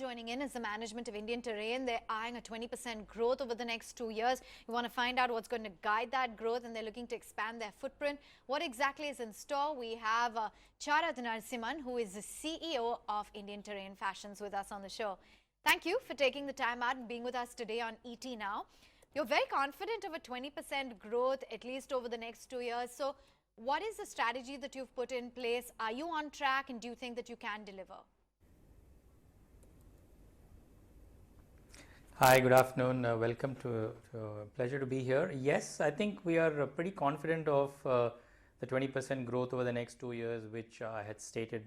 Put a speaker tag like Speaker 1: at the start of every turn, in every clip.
Speaker 1: joining in is the management of Indian Terrain. They're eyeing a 20% growth over the next 2 years. We want to find out what's going to guide that growth, and they're looking to expand their footprint. What exactly is in store? We have Charath Narsimhan, who is the CEO of Indian Terrain Fashions, with us on the show. Thank you for taking the time out and being with us today on ET Now. You're very confident of a 20% growth, at least over the next 2 years. So what is the strategy that you've put in place? Are you on track, and do you think that you can deliver?
Speaker 2: Hi, good afternoon. Welcome to pleasure to be here. Yes, I think we are pretty confident of the 20% growth over the next 2 years, which I had stated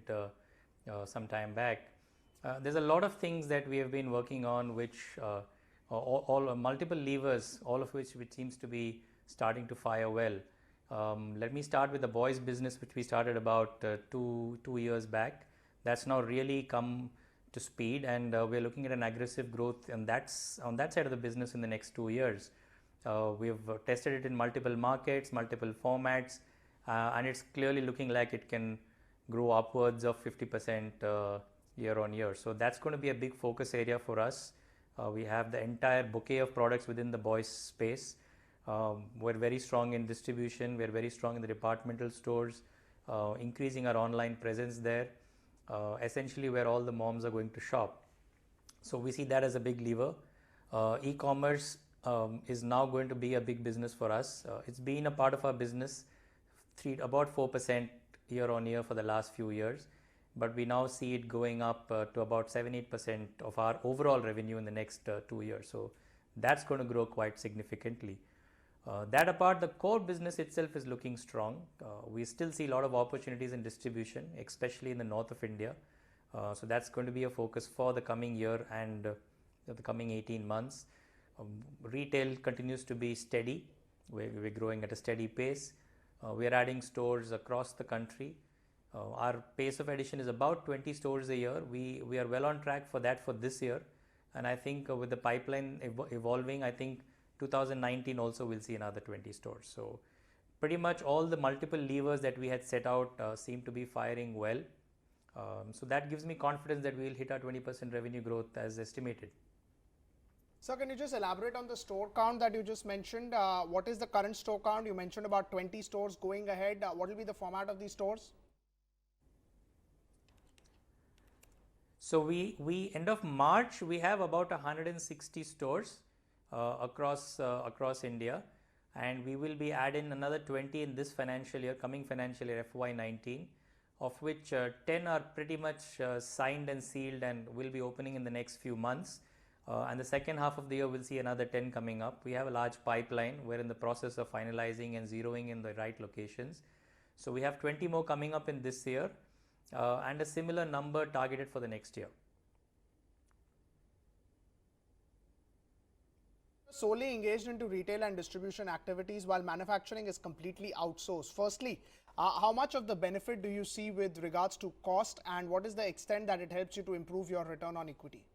Speaker 2: some time back. There's a lot of things that we have been working on, which all multiple levers, all of which seems to be starting to fire well. Let me start with the boys business, which we started about two years back. That's now really come to speed, and we're looking at an aggressive growth, and that's on that side of the business in the next 2 years. We've tested it in multiple markets, multiple formats, and it's clearly looking like it can grow upwards of 50% year on year. So that's going to be a big focus area for us. We have the entire bouquet of products within the boys space. We're very strong in distribution. We're very strong in the departmental stores, increasing our online presence there. Essentially where all the moms are going to shop. So we see that as a big lever. E-commerce is now going to be a big business for us. It's been a part of our business about 4% year on year for the last few years, but we now see it going up to about 7-8% of our overall revenue in the next 2 years. So that's going to grow quite significantly. That apart, the core business itself is looking strong. We still see a lot of opportunities in distribution, especially in the north of India. So that's going to be a focus for the coming year and the coming 18 months. Retail continues to be steady. We're growing at a steady pace. We're adding stores across the country. Our pace of addition is about 20 stores a year. We are well on track for that for this year. And I think with the pipeline evolving, I think 2019 also will see another 20 stores. So pretty much all the multiple levers that we had set out seem to be firing well. So that gives me confidence that we will hit our 20% revenue growth as estimated.
Speaker 3: Sir, can you just elaborate on the store count that you just mentioned? What is the current store count? You mentioned about 20 stores going ahead. What will be the format of these stores?
Speaker 2: So we end of March, we have about 160 stores across India, and we will be adding another 20 in this financial year, coming financial year FY19, of which 10 are pretty much signed and sealed and will be opening in the next few months. And the second half of the year we'll see another 10 coming up. We have a large pipeline. We're in the process of finalizing and zeroing in the right locations. So we have 20 more coming up in this year, and a similar number targeted for the next year.
Speaker 3: Solely engaged into retail and distribution activities while manufacturing is completely outsourced. Firstly, how much of the benefit do you see with regards to cost, and what is the extent that it helps you to improve your return on equity?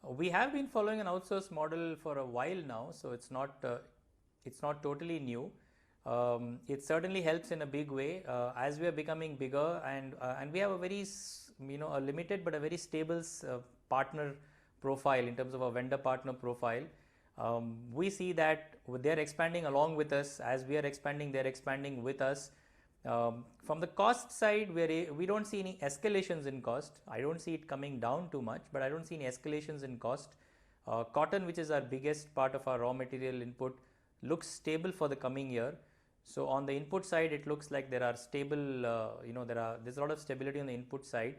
Speaker 2: We have been following an outsourced model for a while now, so it's not totally new. It certainly helps in a big way as we are becoming bigger, and we have a very a limited but a very stable partner profile in terms of a vendor partner profile. We see that they're expanding along with us. As we are expanding, they're expanding with us. From the cost side, we don't see any escalations in cost. I don't see it coming down too much, but I don't see any escalations in cost. Cotton, which is our biggest part of our raw material input, looks stable for the coming year. So on the input side, it looks like there are stable, there's a lot of stability on the input side,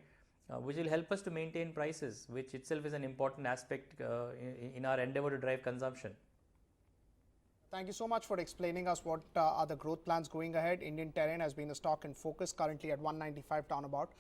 Speaker 2: which will help us to maintain prices, which itself is an important aspect in our endeavor to drive consumption.
Speaker 3: Thank you so much for explaining us what are the growth plans going ahead. Indian Terrain has been a stock in focus, currently at 195 down about.